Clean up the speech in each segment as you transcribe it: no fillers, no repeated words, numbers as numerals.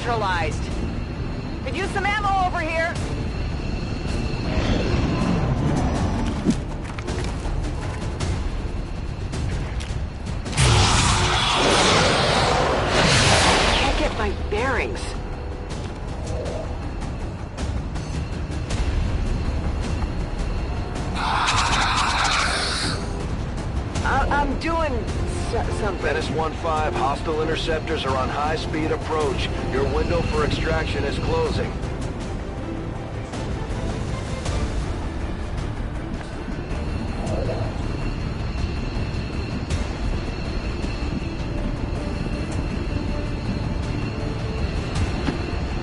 neutralized. Could use some ammo over here. Can't get my bearings. I'm doing something. Menace 1-5, hostile interceptors are on high-speed approach. Your window for extraction is closing.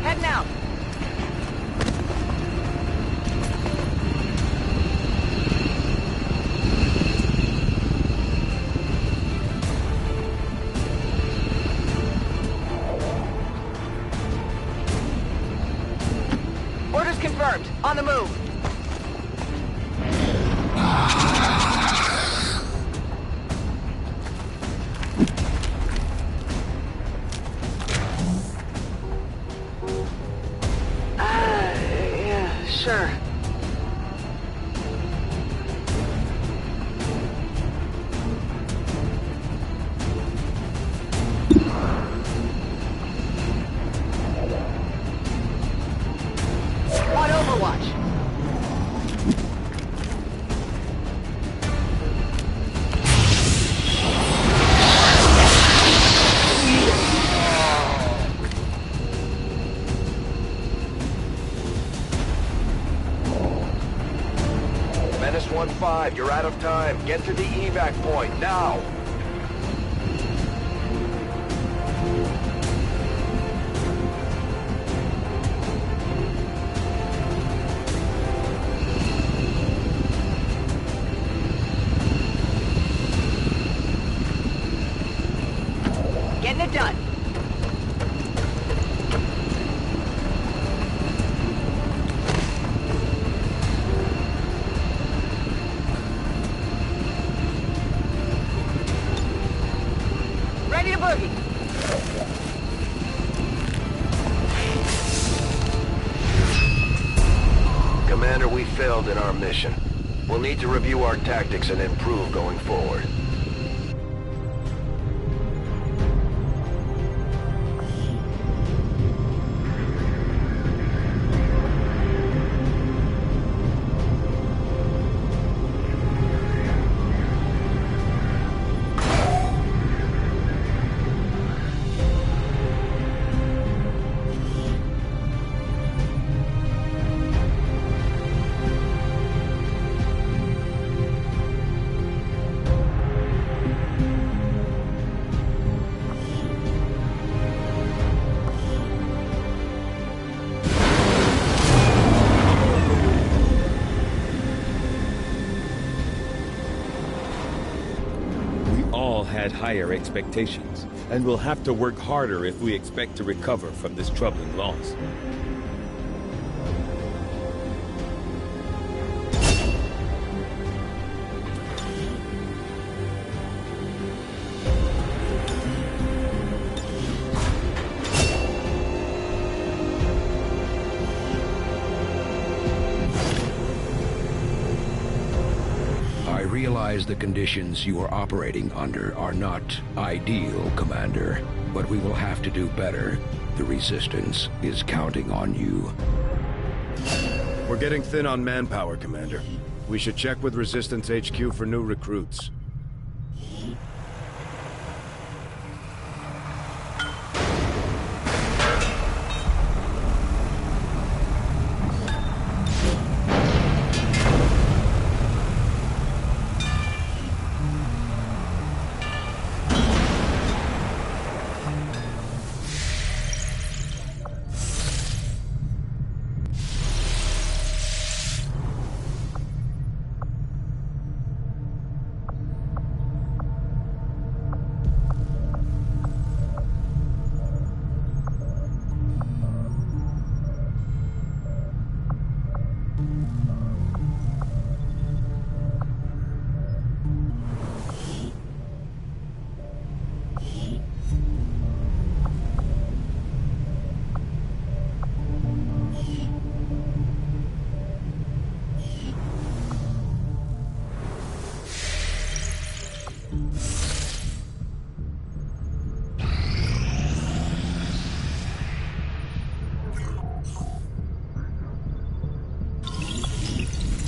Heading out. Orders confirmed. On the move. Yeah, sure. On Overwatch. Menace 1-5, you're out of time. Get to the evac point, now! Getting it done. Ready to boogie. Commander, we failed in our mission. We'll need to review our tactics and improve going forward. Had higher expectations, and we'll have to work harder if we expect to recover from this troubling loss. I realize the conditions you are operating under are not ideal, Commander, but we will have to do better. The Resistance is counting on you. We're getting thin on manpower, Commander. We should check with Resistance HQ for new recruits.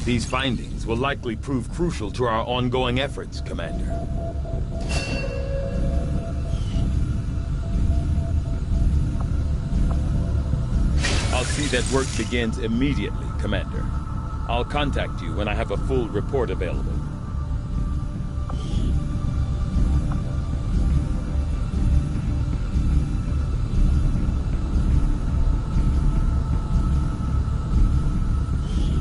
These findings will likely prove crucial to our ongoing efforts, Commander. I'll see that work begins immediately, Commander. I'll contact you when I have a full report available.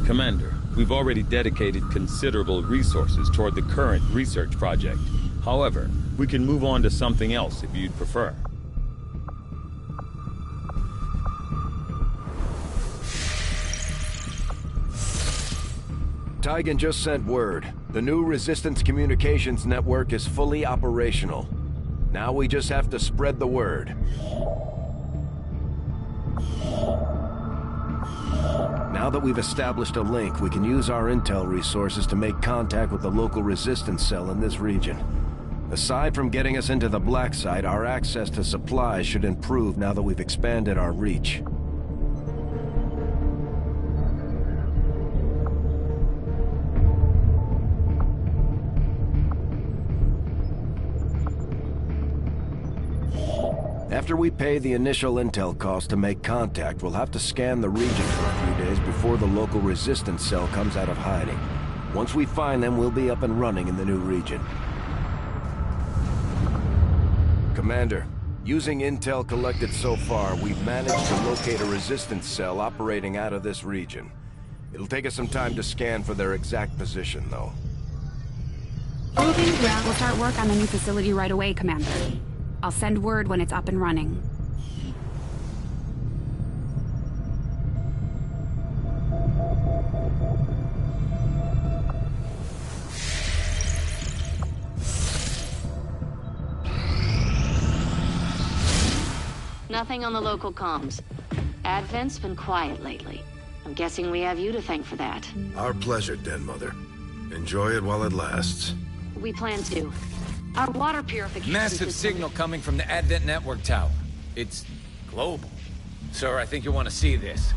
Commander, we've already dedicated considerable resources toward the current research project. However, we can move on to something else if you'd prefer. Tygan just sent word. The new Resistance communications network is fully operational. Now we just have to spread the word. Now that we've established a link, we can use our intel resources to make contact with the local resistance cell in this region. Aside from getting us into the black site, our access to supplies should improve now that we've expanded our reach. After we pay the initial intel cost to make contact, we'll have to scan the region for a few days before the local resistance cell comes out of hiding. Once we find them, we'll be up and running in the new region. Commander, using intel collected so far, we've managed to locate a resistance cell operating out of this region. It'll take us some time to scan for their exact position, though. Proving ground. We'll start work on the new facility right away, Commander. I'll send word when it's up and running. Nothing on the local comms. Advent's been quiet lately. I'm guessing we have you to thank for that. Our pleasure, Den Mother. Enjoy it while it lasts. We plan to. Our water purification Massive system... signal coming from the Advent Network Tower. It's global. Sir, I think you want to see this.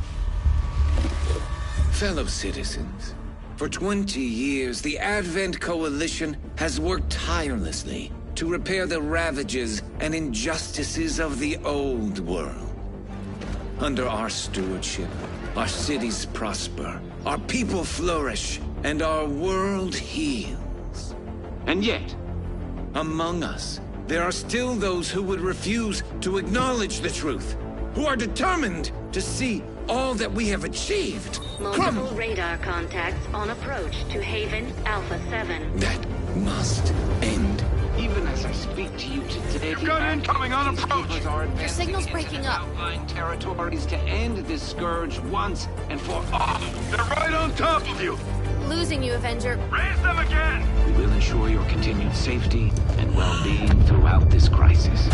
Fellow citizens, for 20 years, the Advent Coalition has worked tirelessly to repair the ravages and injustices of the old world. Under our stewardship, our cities prosper, our people flourish, and our world heals. And yet, among us, there are still those who would refuse to acknowledge the truth, who are determined to see all that we have achieved Multiple radar contacts on approach to Haven Alpha 7. That must end. Even as I speak to you today, You've got incoming on approach! Your signal's breaking up. Outlying territories to end this scourge once and for all. They're right on top of you! Losing you, Avenger. Raise them again! We will ensure your continued safety and well-being throughout this crisis.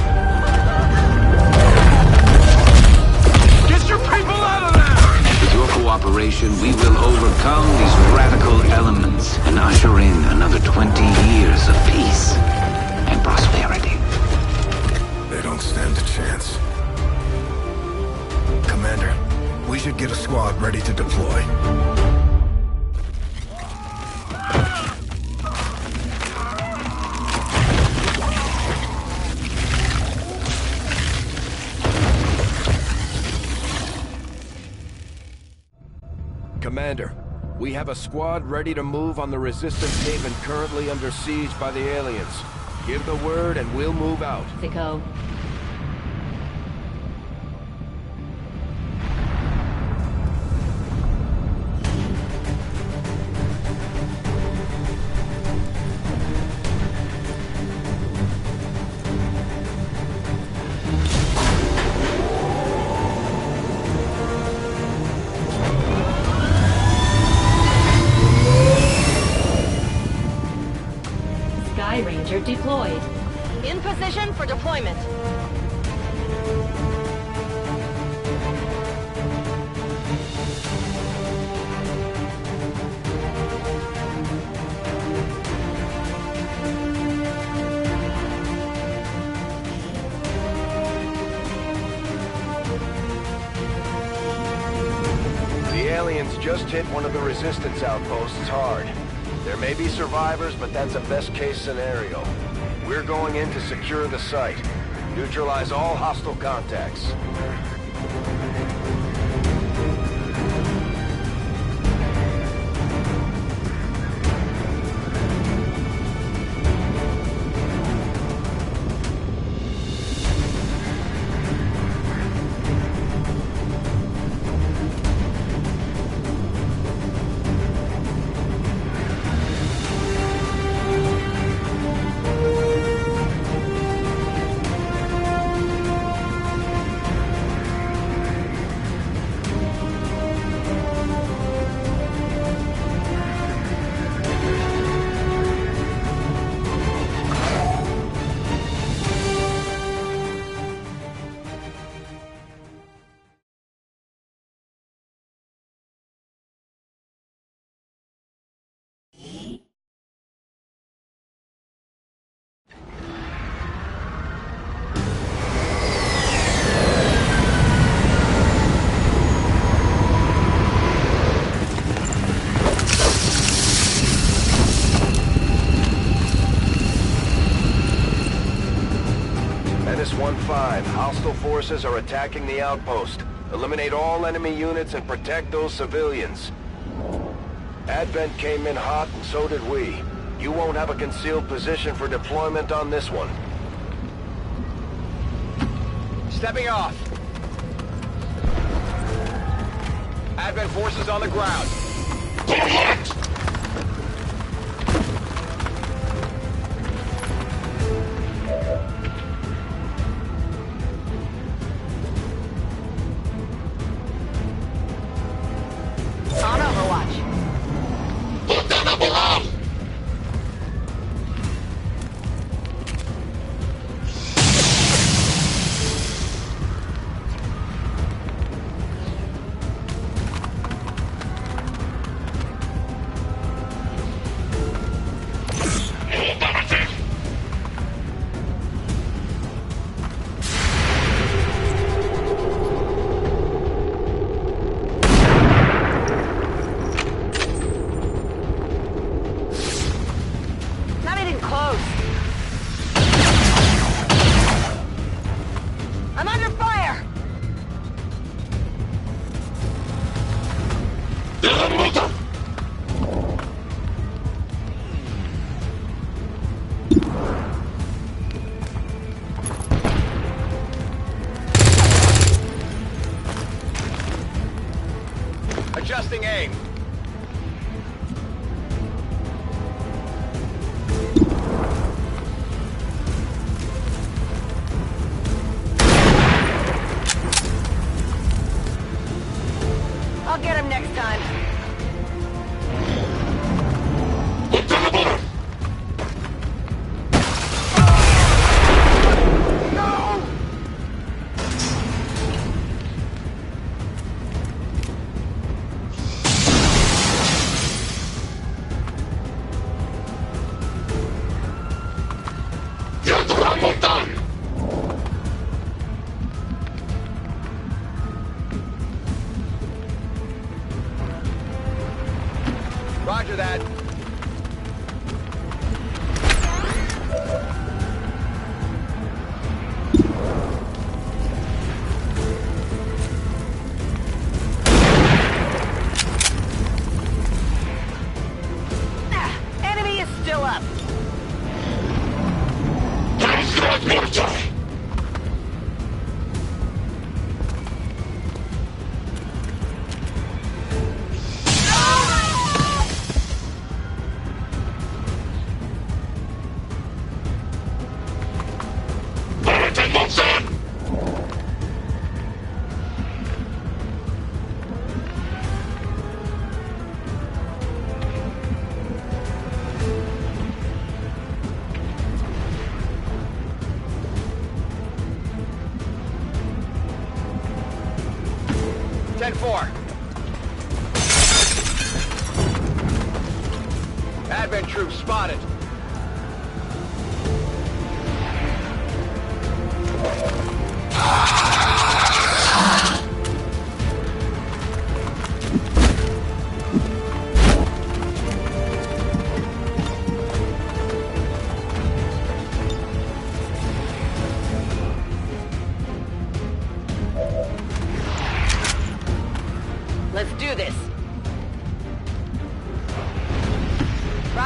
Get your people out of there! With your cooperation, we will overcome these radical elements and usher in another 20 years of peace and prosperity. They don't stand a chance. Commander, we should get a squad ready to deploy. Commander, we have a squad ready to move on the Resistance Haven currently under siege by the aliens. Give the word and we'll move out. Sicko. Ranger deployed. In position for deployment. The aliens just hit one of the resistance outposts hard. There may be survivors, but that's a best-case scenario. We're going in to secure the site. Neutralize all hostile contacts. Hostile forces are attacking the outpost. Eliminate all enemy units and protect those civilians. Advent came in hot and so did we. You won't have a concealed position for deployment on this one. Stepping off. Advent forces on the ground. On Overwatch. Adjusting aim. I'll get him next time. Roger that. Enemy is still up. Advent troops spotted.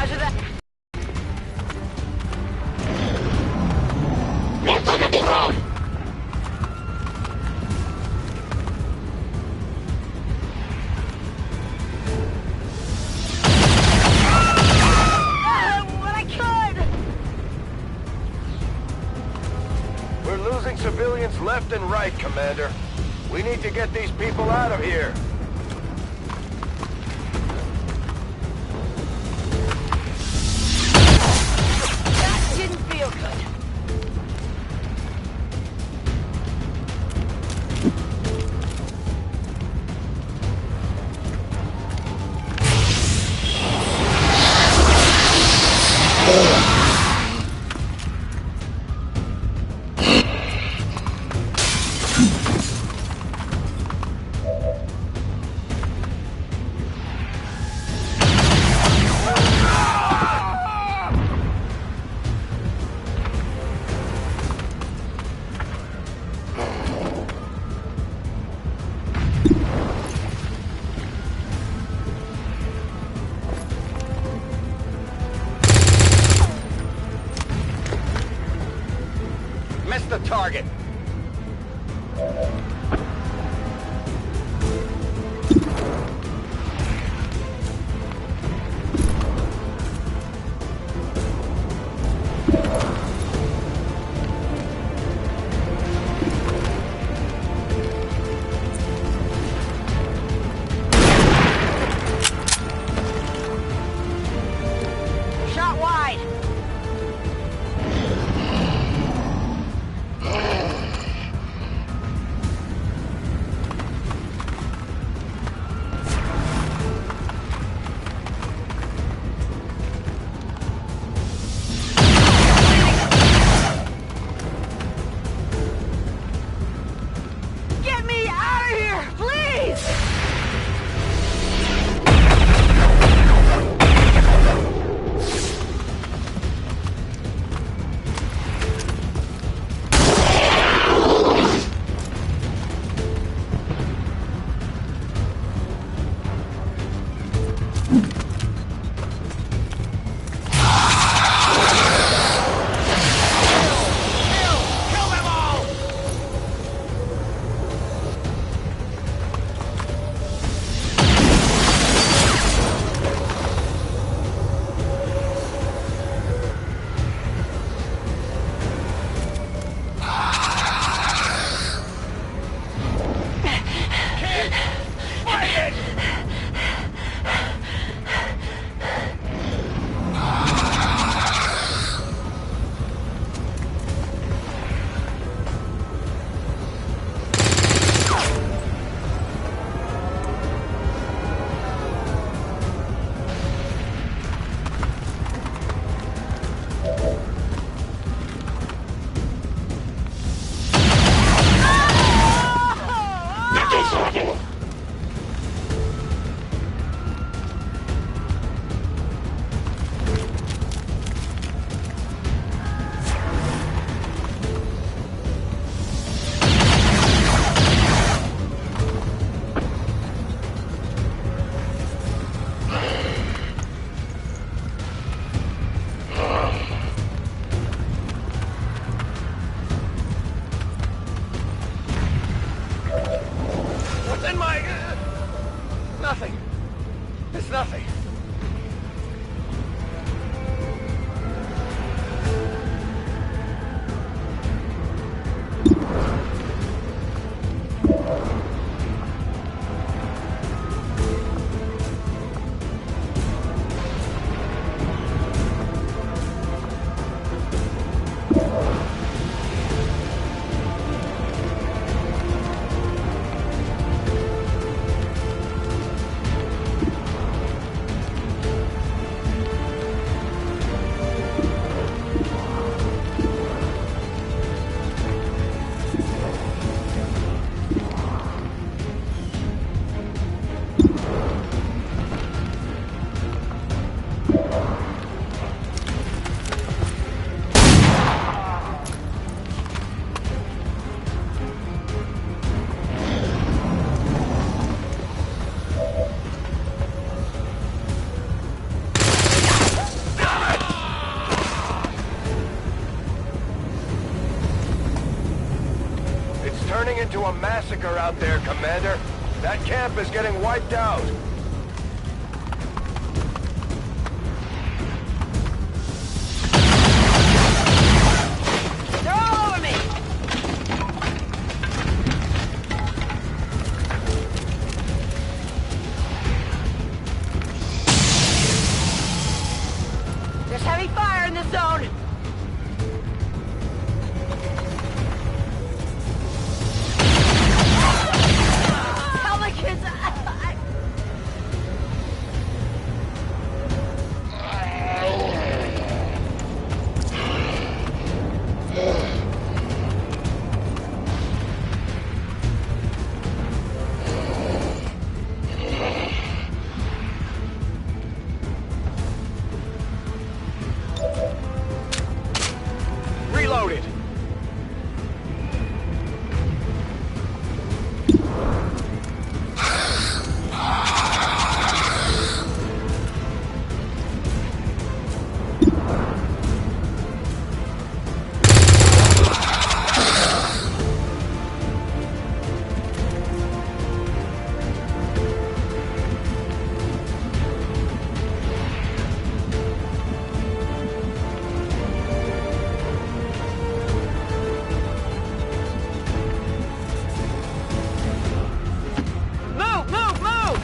Roger that. What I could! We're losing civilians left and right, Commander. We need to get these people out of here. That didn't feel good. Missed the target. Shot wide. into a massacre out there, Commander. That camp is getting wiped out. They're all over me! There's heavy fire in the zone! Tell the kids Reloaded. Move! Move! Move!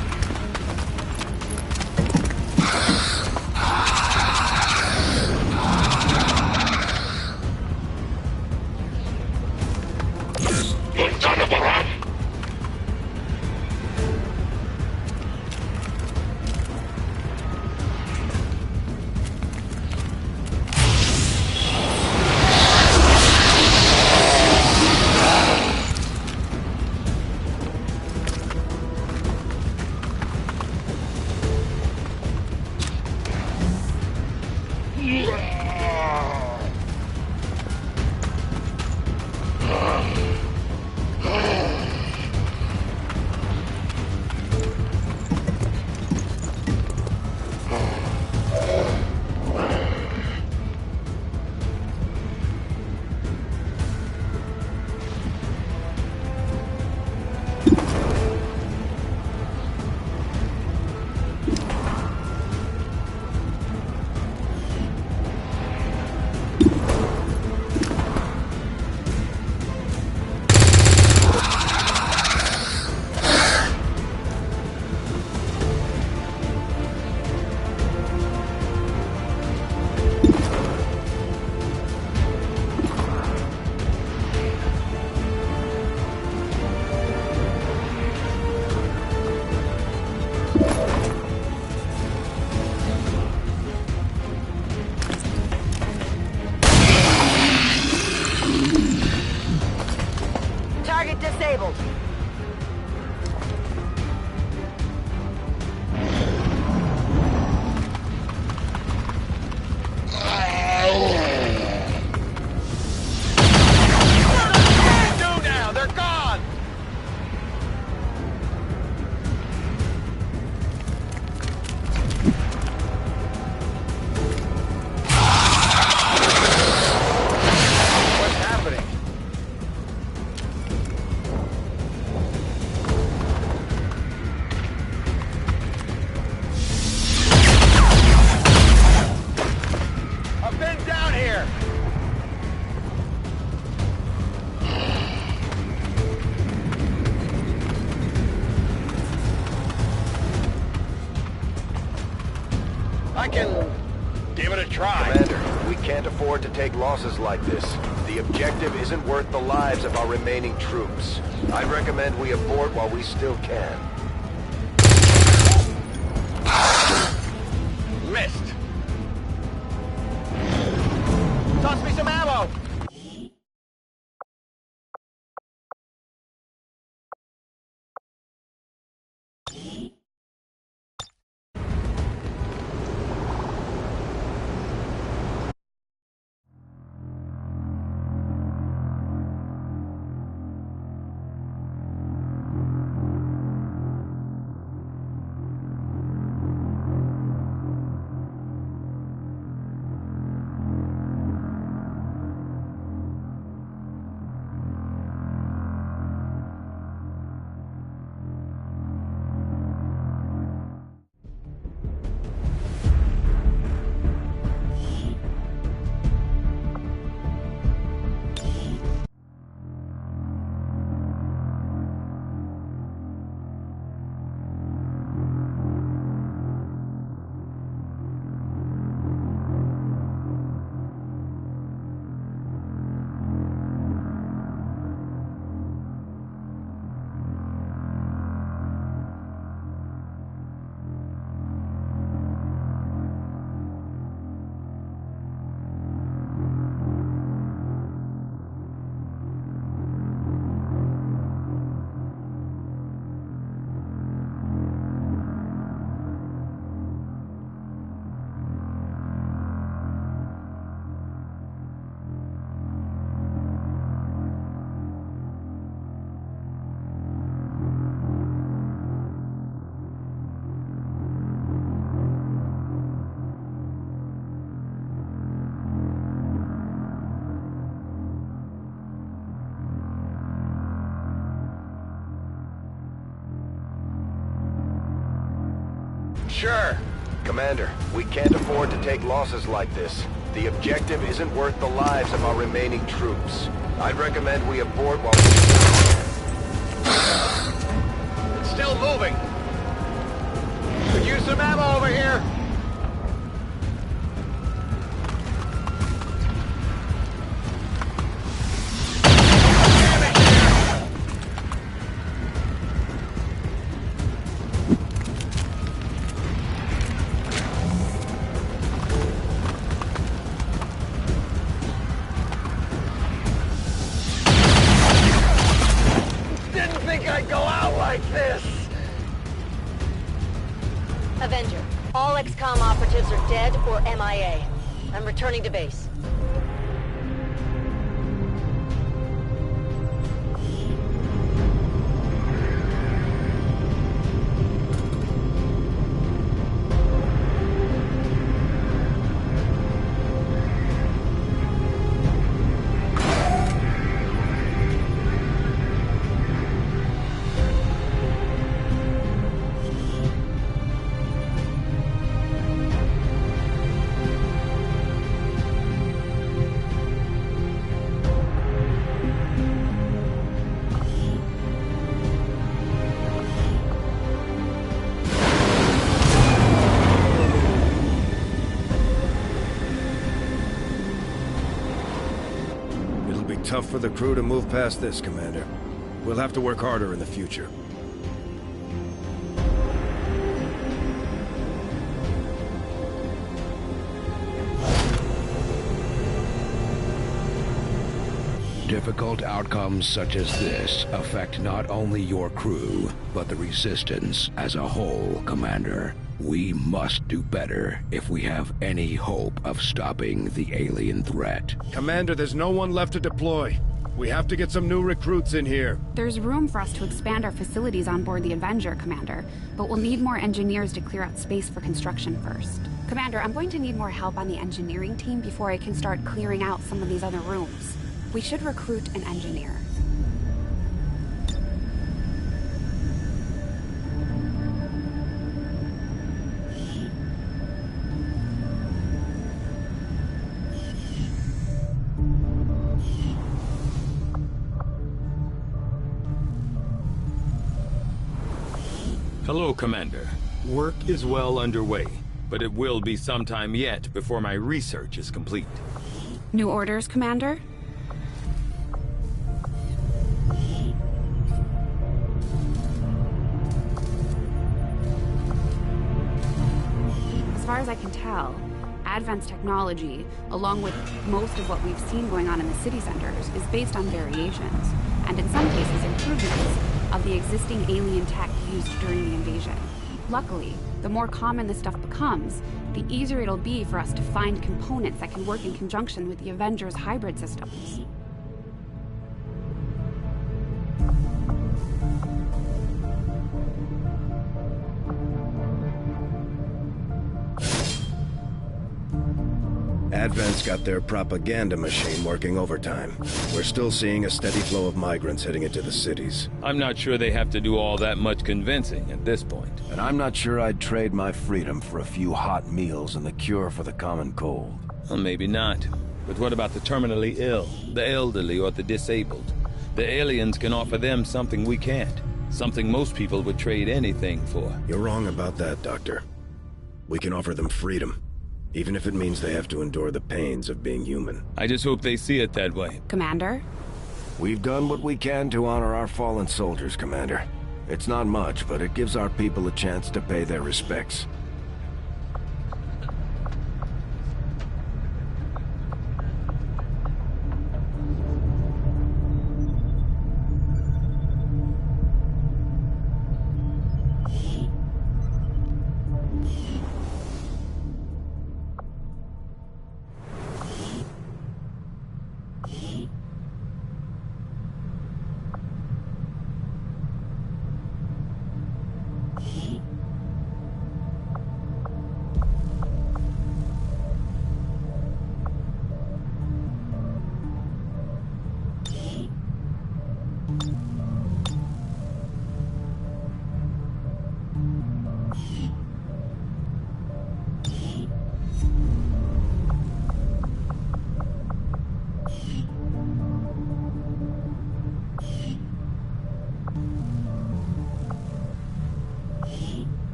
Target disabled. Do now, they're gone. What's happening? I've been down here. I can give it a try. Commander, we can't afford to take losses like this. The objective isn't worth the lives of our remaining troops. I recommend we abort while we still can. Missed. Toss me some ammo. Commander, we can't afford to take losses like this. The objective isn't worth the lives of our remaining troops. I'd recommend we abort while It's still moving. Could use some ammo over here. Avenger, all XCOM operatives are dead or MIA. I'm returning to base. Tough for the crew to move past this, Commander. We'll have to work harder in the future. Difficult outcomes such as this affect not only your crew, but the Resistance as a whole, Commander. We must do better if we have any hope of stopping the alien threat. Commander, there's no one left to deploy. We have to get some new recruits in here. There's room for us to expand our facilities on board the Avenger, Commander, but we'll need more engineers to clear out space for construction first. Commander, I'm going to need more help on the engineering team before I can start clearing out some of these other rooms. We should recruit an engineer. Hello, Commander. Work is well underway, but it will be some time yet before my research is complete. New orders, Commander? As far as I can tell, Advent's technology, along with most of what we've seen going on in the city centers, is based on variations, and in some cases improvements, of the existing alien tech used during the invasion. Luckily, the more common this stuff becomes, the easier it'll be for us to find components that can work in conjunction with the Avengers' hybrid systems. Advent's got their propaganda machine working overtime. We're still seeing a steady flow of migrants heading into the cities. I'm not sure they have to do all that much convincing at this point. And I'm not sure I'd trade my freedom for a few hot meals and the cure for the common cold. Well, maybe not. But what about the terminally ill, the elderly, or the disabled? The aliens can offer them something we can't. Something most people would trade anything for. You're wrong about that, Doctor. We can offer them freedom. Even if it means they have to endure the pains of being human. I just hope they see it that way. Commander? We've done what we can to honor our fallen soldiers, Commander. It's not much, but it gives our people a chance to pay their respects.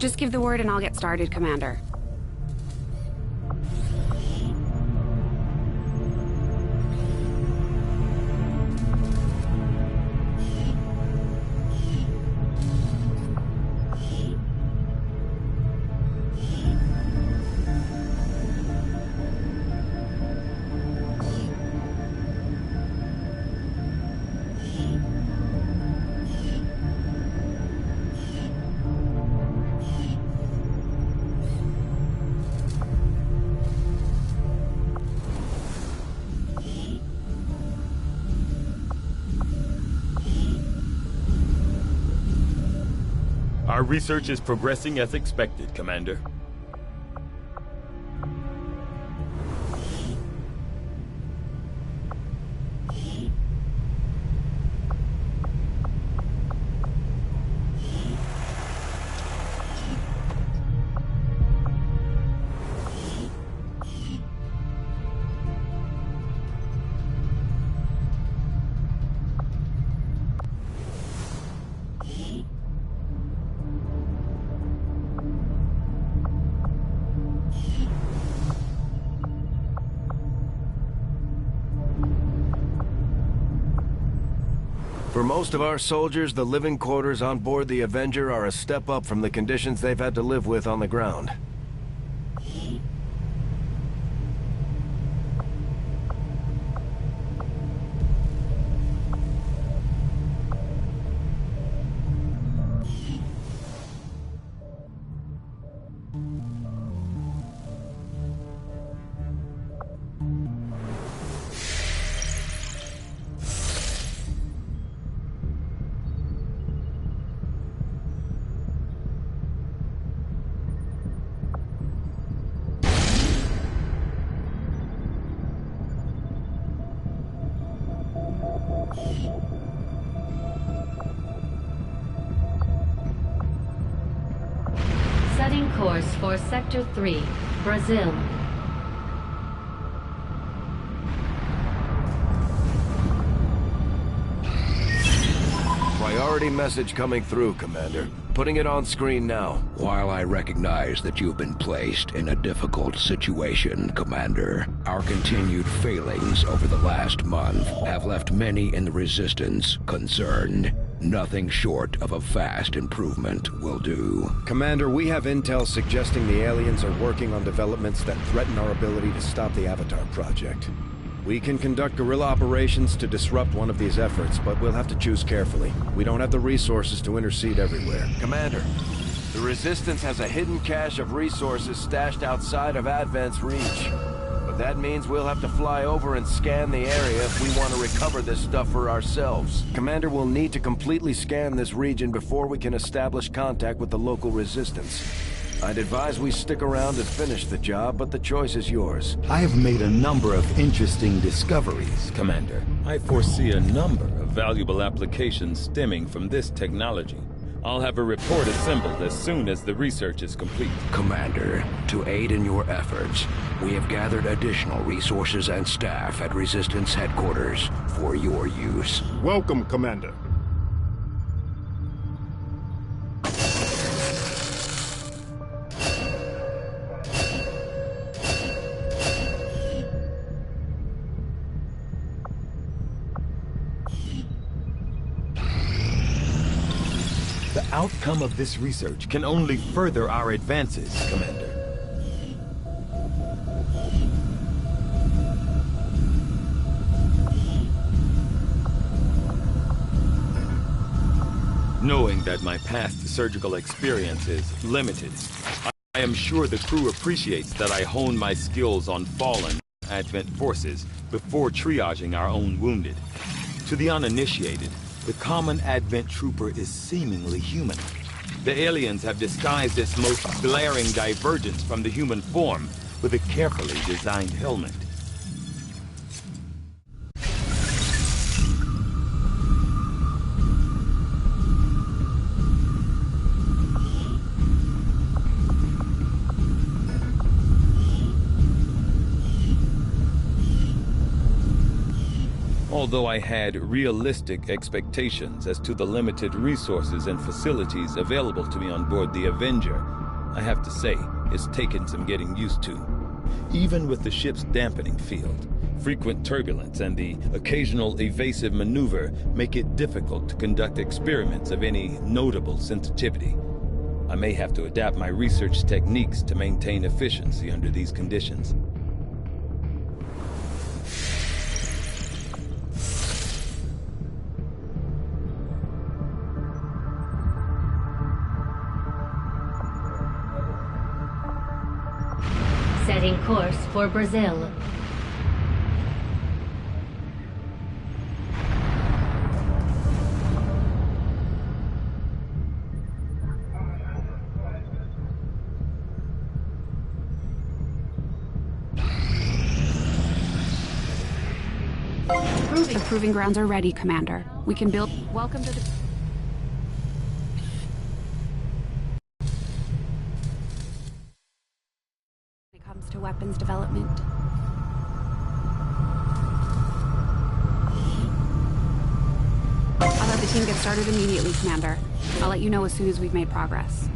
Just give the word and I'll get started, Commander. Our research is progressing as expected, Commander. For most of our soldiers, the living quarters on board the Avenger are a step up from the conditions they've had to live with on the ground. Setting course for Sector 3, Brazil. Priority message coming through, Commander. Putting it on screen now. While I recognize that you've been placed in a difficult situation, Commander, our continued failings over the last month have left many in the Resistance concerned. Nothing short of a fast improvement will do. Commander, we have intel suggesting the aliens are working on developments that threaten our ability to stop the Avatar project. We can conduct guerrilla operations to disrupt one of these efforts, but we'll have to choose carefully. We don't have the resources to intercede everywhere. Commander, the Resistance has a hidden cache of resources stashed outside of Advent's reach. But that means we'll have to fly over and scan the area if we want to recover this stuff for ourselves. Commander, we'll need to completely scan this region before we can establish contact with the local Resistance. I'd advise we stick around and finish the job, but the choice is yours. I have made a number of interesting discoveries, Commander. I foresee a number of valuable applications stemming from this technology. I'll have a report assembled as soon as the research is complete. Commander, to aid in your efforts, we have gathered additional resources and staff at Resistance headquarters for your use. Welcome, Commander. The outcome of this research can only further our advances, Commander. Knowing that my past surgical experience is limited, I am sure the crew appreciates that I hone my skills on fallen Advent forces before triaging our own wounded. To the uninitiated, the common Advent trooper is seemingly human. The aliens have disguised this most glaring divergence from the human form with a carefully designed helmet. Although I had realistic expectations as to the limited resources and facilities available to me on board the Avenger, I have to say, it's taken some getting used to. Even with the ship's dampening field, frequent turbulence and the occasional evasive maneuver make it difficult to conduct experiments of any notable sensitivity. I may have to adapt my research techniques to maintain efficiency under these conditions. Setting course for Brazil. The proving grounds are ready, Commander. We can build... Welcome to the... When it comes to weapons development. I'll have the team get started immediately, Commander. I'll let you know as soon as we've made progress.